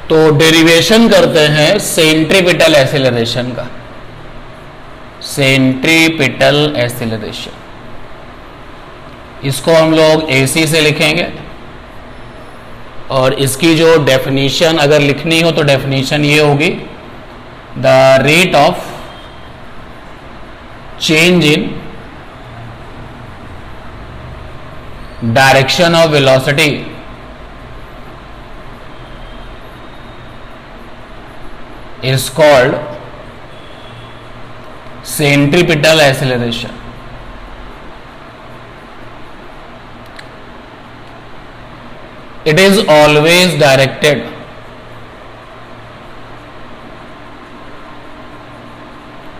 तो डेरिवेशन करते हैं सेंट्रीपिटल एक्सेलरेशन का। सेंट्रीपिटल एक्सेलरेशन, इसको हम लोग AC से लिखेंगे। और इसकी जो डेफिनीशन अगर लिखनी हो तो डेफिनीशन ये होगी, the rate of change in direction of velocity is called centripetal acceleration. It is always directed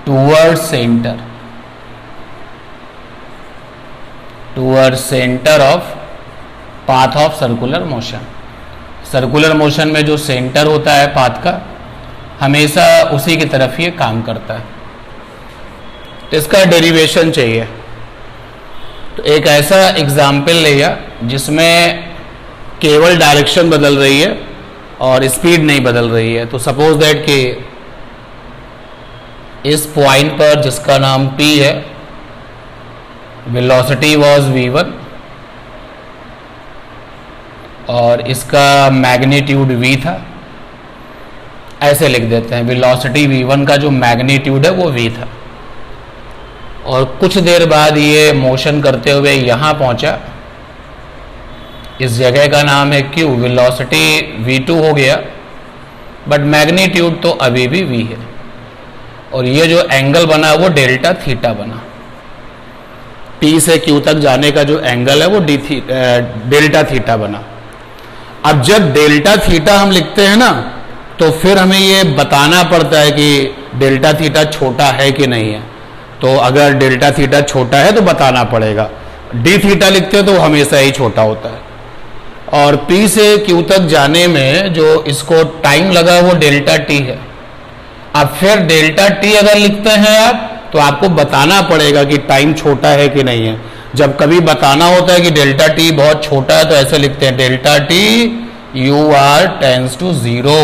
towards center of path of circular motion. Circular motion में जो सेंटर होता है पाथ का, हमेशा उसी की तरफ ये काम करता है। तो इसका डेरिवेशन चाहिए। तो एक ऐसा एग्जाम्पल लिया जिसमें केवल डायरेक्शन बदल रही है और स्पीड नहीं बदल रही है। तो सपोज दैट कि इस पॉइंट पर जिसका नाम P है, वेलोसिटी वाज v1 और इसका मैग्नीट्यूड v था। ऐसे लिख देते हैं, वेलोसिटी v1 का जो मैग्नीट्यूड है वो v था। और कुछ देर बाद ये मोशन करते हुए यहाँ पहुँचा, इस जगह का नाम है Q। वेलोसिटी v2 हो गया बट मैग्नीट्यूड तो अभी भी v है। और ये जो एंगल बना वो डेल्टा थीटा बना। P से Q तक जाने का जो एंगल है वो डेल्टा थीटा बना। अब जब डेल्टा थीटा हम लिखते हैं ना, तो फिर हमें ये बताना पड़ता है कि डेल्टा थीटा छोटा है कि नहीं है। तो अगर डेल्टा थीटा छोटा है तो बताना पड़ेगा। डी थीटा लिखते हैं तो हमेशा ही छोटा होता है। और P से Q तक जाने में जो इसको टाइम लगा वो डेल्टा T है। अब फिर डेल्टा T अगर लिखते हैं आप, तो आपको बताना पड़ेगा कि टाइम छोटा है कि नहीं है। जब कभी बताना होता है कि डेल्टा T बहुत छोटा है तो ऐसे लिखते हैं, delta T UR tends to 0,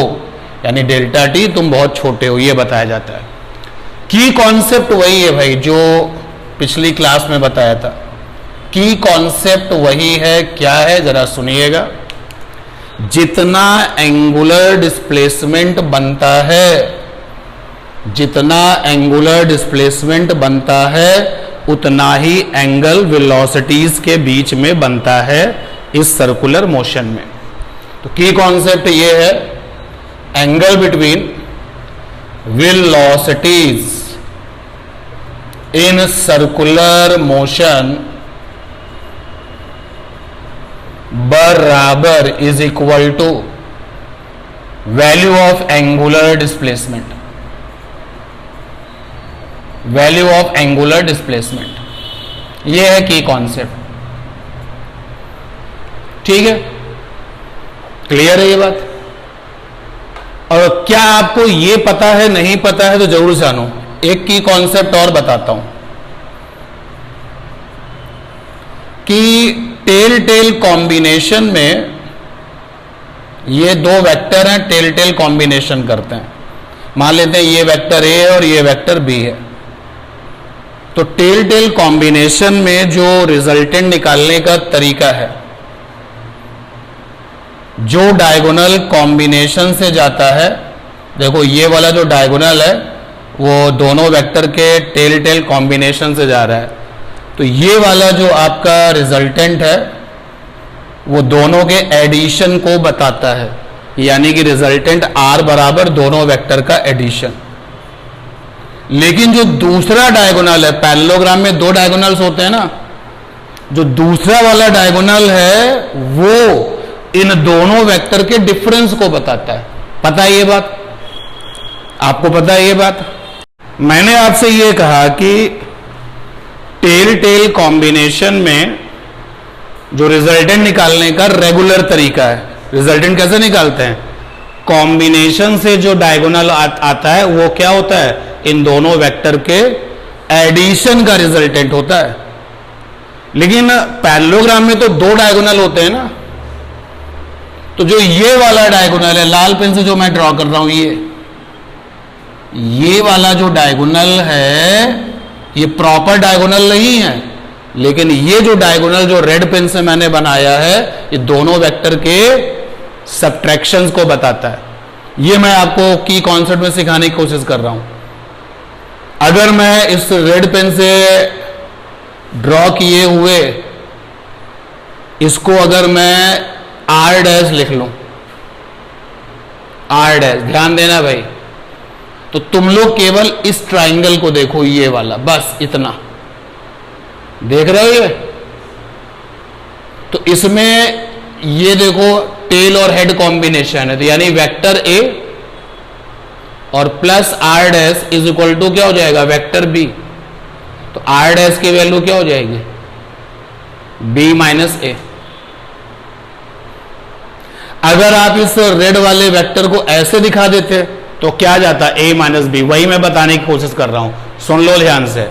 यानी डेल्टा T तुम बहुत छोटे हो, ये बताया जाता है। की कॉन्सेप्ट वही है भाई जो पिछली क्लास में बताया था। की कॉन्सेप्ट वही है। क्या है जरा सुनिएगा। जितना एंगुलर डिस्प्लेसमेंट बनता है, जितना एंगुलर डिस्प्लेसमेंट बनता है उतना ही एंगल वेलोसिटीज के बीच में बनता है इस सर्कुलर मोशन में। तो की कॉन्सेप्ट ये है, angle between velocities in circular motion बराबर is equal to value of angular displacement, value of angular displacement। ये है की कॉन्सेप्ट। ठीक है, क्लियर है ये बात। और क्या आपको ये पता है, नहीं पता है तो जरूर जानो। एक की कॉन्सेप्ट और बताता हूं कि टेल टेल कॉम्बिनेशन में ये दो वेक्टर हैं, टेल टेल कॉम्बिनेशन करते हैं। मान लेते हैं ये वेक्टर A और ये वेक्टर B है। तो टेल टेल कॉम्बिनेशन में जो रिजल्टेंट निकालने का तरीका है, जो डायगोनल कॉम्बिनेशन से जाता है, देखो ये वाला जो डायगोनल है वो दोनों वेक्टर के टेल टेल कॉम्बिनेशन से जा रहा है। तो ये वाला जो आपका रिजल्टेंट है वो दोनों के एडिशन को बताता है, यानी कि रिजल्टेंट R बराबर दोनों वेक्टर का एडिशन। लेकिन जो दूसरा डायगोनल है, पैरेललोग्राम में दो डायगोनल्स होते हैं ना, जो दूसरा वाला डायगोनल है वो इन दोनों वेक्टर के डिफरेंस को बताता है। पता है ये बात? आपको पता है ये बात? मैंने आपसे ये कहा कि टेल टेल कॉम्बिनेशन में जो रिजल्टेंट निकालने का रेगुलर तरीका है। रिजल्टेंट कैसे निकालते हैं? कॉम्बिनेशन से जो डायगोनल आता है वो क्या होता है? इन दोनों वेक्टर के एडिशन का रिजल्टेंट होता है। लेकिन पैरेललोग्राम में तो दो डायगोनल होते हैं ना, तो जो ये वाला डायगोनल है, लाल पेन से जो मैं ड्रॉ कर रहा हूं, ये वाला जो डायगोनल है ये प्रॉपर डायगोनल नहीं है, लेकिन ये जो डायगोनल जो रेड पेन से मैंने बनाया है ये दोनों वेक्टर के सबट्रैक्शंस को बताता है। ये मैं आपको की कॉन्सेप्ट में सिखाने की कोशिश कर रहा हूं। अगर मैं इस रेड पेन से ड्रॉ किए हुए इसको अगर मैं आर डैश लिख लूं, आर डैश, ध्यान देना भाई, तो तुम लोग केवल इस ट्राइंगल को देखो, ये वाला, बस इतना देख रहे हो ये। तो इसमें ये देखो टेल और हेड कॉम्बिनेशन है, तो यानी वेक्टर ए और plus R dash is equal to क्या हो जाएगा, वेक्टर बी। तो आर डैश की वैल्यू क्या हो जाएगी, बी माइनस ए। अगर आप इस रेड वाले वेक्टर को ऐसे दिखा देते तो क्या जाता, ए माइनस बी। वही मैं बताने की कोशिश कर रहा हूं, सुन लो ध्यान से।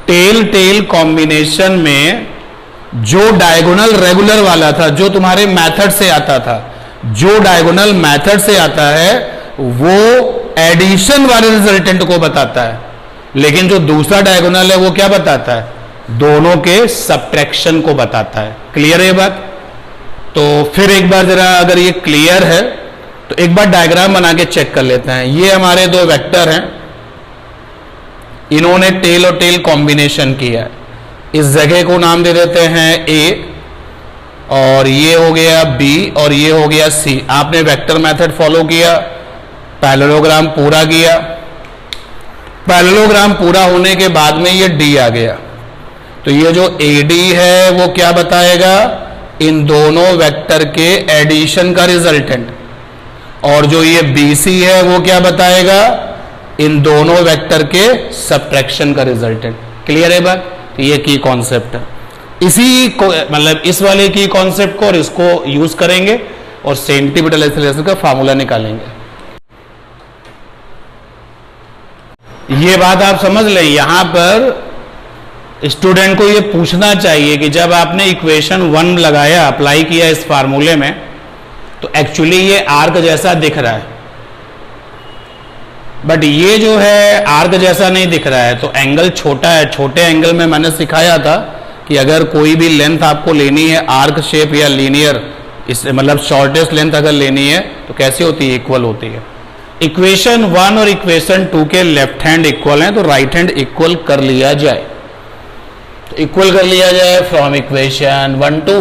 टेल टेल कॉम्बिनेशन में जो डायगोनल रेगुलर वाला था, जो तुम्हारे मेथड से आता था, जो डायगोनल मेथड से आता है वो एडिशन वाले रिजल्टेंट को बताता है, लेकिन जो दूसरा डायगोनल है वो क्या बताता है, दोनों के सबट्रैक्शन को बताता है। क्लियर है ये बात? तो फिर एक बार जरा अगर ये क्लियर है तो एक बार डायग्राम बना के चेक कर लेते हैं। ये हमारे दो वेक्टर हैं, इन्होंने टेल और टेल कॉम्बिनेशन किया है। इस जगह को नाम दे देते हैं ए, और ये हो गया बी, और ये हो गया सी। आपने वेक्टर मेथड फॉलो किया, पैरेललोग्राम पूरा किया। पैरेललोग्राम पूरा होने के बाद में ये डी आ गया, तो ये जो ए डी है वो क्या बताएगा, इन दोनों वेक्टर के एडिशन का रिजल्टेंट। और जो ये BC है वो क्या बताएगा, इन दोनों वेक्टर के सबट्रैक्शन का रिजल्टेंट। क्लियर है बात? तो ये की कॉन्सेप्ट है। इसी को मतलब इस वाले की कॉन्सेप्ट को और इसको यूज करेंगे और सेंटीमीटर एक्सेलरेशन का फार्मूला निकालेंगे। ये बात आप समझ लें, यहां पर स्टूडेंट को ये पूछना चाहिए कि जब आपने इक्वेशन 1 लगाया, अप्लाई किया इस फार्मूले में, तो एक्चुअली ये आर्क जैसा दिख रहा है, बट ये जो है आर्क जैसा नहीं दिख रहा है, तो एंगल छोटा है। छोटे एंगल में मैंने सिखाया था कि अगर कोई भी लेंथ आपको लेनी है आर्क शेप या लीनियर, इस मतलब शॉर्टेस्ट लेंथ अगर लेनी है तो कैसी होती है, इक्वल होती है। इक्वेशन 1 और इक्वेशन 2 के लेफ्ट हैंड इक्वल है, तो राइट हैंड इक्वल कर लिया जाए। तो इक्वल कर लिया जाए फ्रॉम इक्वेशन 1 2,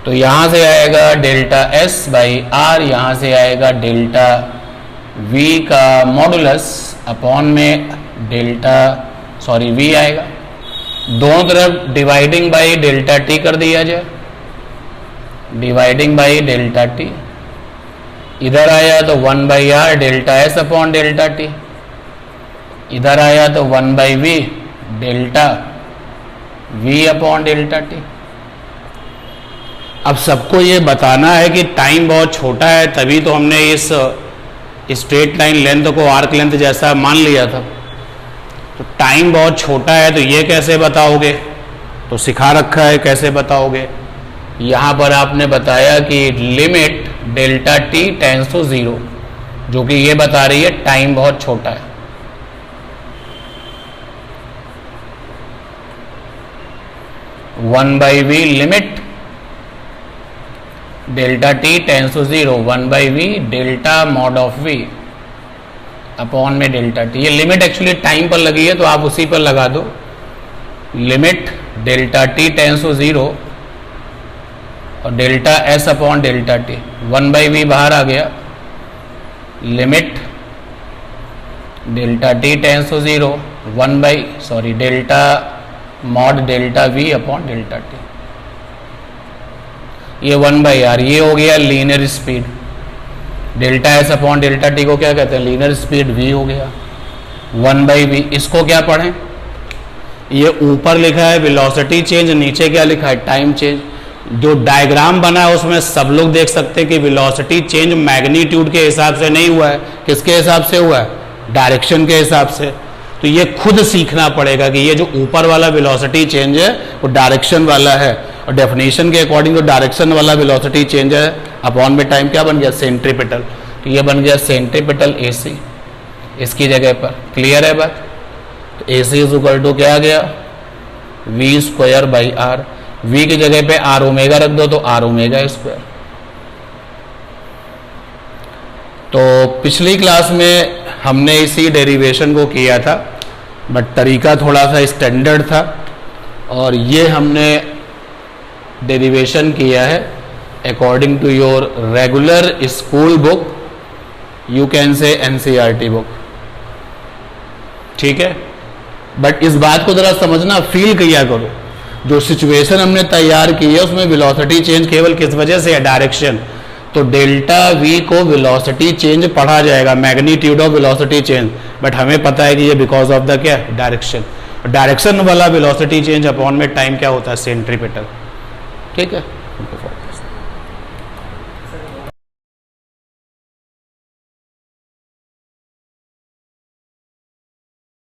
तो यहां से आएगा डेल्टा एस बाई आर, यहां से आएगा डेल्टा वी का मॉडुलस अपॉन में डेल्टा वी आएगा। दोनों तरफ डिवाइडिंग बाई डेल्टा टी कर दिया जाए, डिवाइडिंग बाई डेल्टा टी। इधर आया तो 1 by R delta S upon delta T, इधर आया तो 1 by V delta V upon delta T. अब सबको ये बताना है कि टाइम बहुत छोटा है, तभी तो हमने इस स्ट्रेट लाइन लेंथ को आर्क लेंथ जैसा मान लिया था। तो टाइम बहुत छोटा है तो ये कैसे बताओगे, तो सिखा रखा है कैसे बताओगे। यहाँ पर आपने बताया कि limit delta T tends to 0, जो कि ये बता रही है टाइम बहुत छोटा है। One by V limit delta T tends to 0, 1 by V delta mod of V upon में डेल्टा टी। ये लिमिट एक्चुअली टाइम पर लगी है तो आप उसी पर लगा दो। Limit delta T tends to 0 और delta S upon delta T, 1 by V बाहर आ गया। Limit delta T tends to 0, delta mod delta V upon delta T. ये 1 बाई आर, ये हो गया linear speed. Delta S upon delta T को क्या कहते हैं, लीनियर स्पीड वी हो गया। 1 बाई वी, इसको क्या पढ़ें, ये ऊपर लिखा है वेलोसिटी चेंज, नीचे क्या लिखा है, टाइम चेंज। जो डायग्राम बना है उसमें सब लोग देख सकते हैं कि वेलोसिटी चेंज मैग्नीट्यूड के हिसाब से नहीं हुआ है, किसके हिसाब से हुआ है, डायरेक्शन के हिसाब से। तो ये खुद सीखना पड़ेगा कि ये जो ऊपर वाला वेलोसिटी चेंज है वो डायरेक्शन वाला है, और डेफिनेशन के अकॉर्डिंग जो डायरेक्शन वाला वेलोसिटी चेंज है अपॉन में टाइम क्या बन गया, सेंट्रीपिटल। तो ये बन गया सेंट्रीपिटल AC इसकी जगह पर। क्लियर है बात? तो AC इज इक्वल टू क्या आ गया, v²/r। v की जगह पे r ओमेगा रख दो तो r ओमेगा स्क्वायर। तो पिछली क्लास में हमने इसी डेरिवेशन को किया था, बट तरीका थोड़ा सा स्टैंडर्ड था, और ये हमने डेरिवेशन किया है according to your regular school book, you can say NCERT book. ठीक है, बट इस बात को जरा समझना, फील किया करो, जो सिचुएशन हमने तैयार की है उसमें वेलोसिटी चेंज केवल किस वजह से है, डायरेक्शन। तो डेल्टा V को वेलोसिटी चेंज पढ़ा जाएगा, magnitude of velocity change, but हमें पता है कि ये बिकॉज ऑफ द क्या, डायरेक्शन। डायरेक्शन वाला वेलोसिटी चेंज अपॉन में टाइम क्या होता है, सेंट्रीपिटल। ठीक है।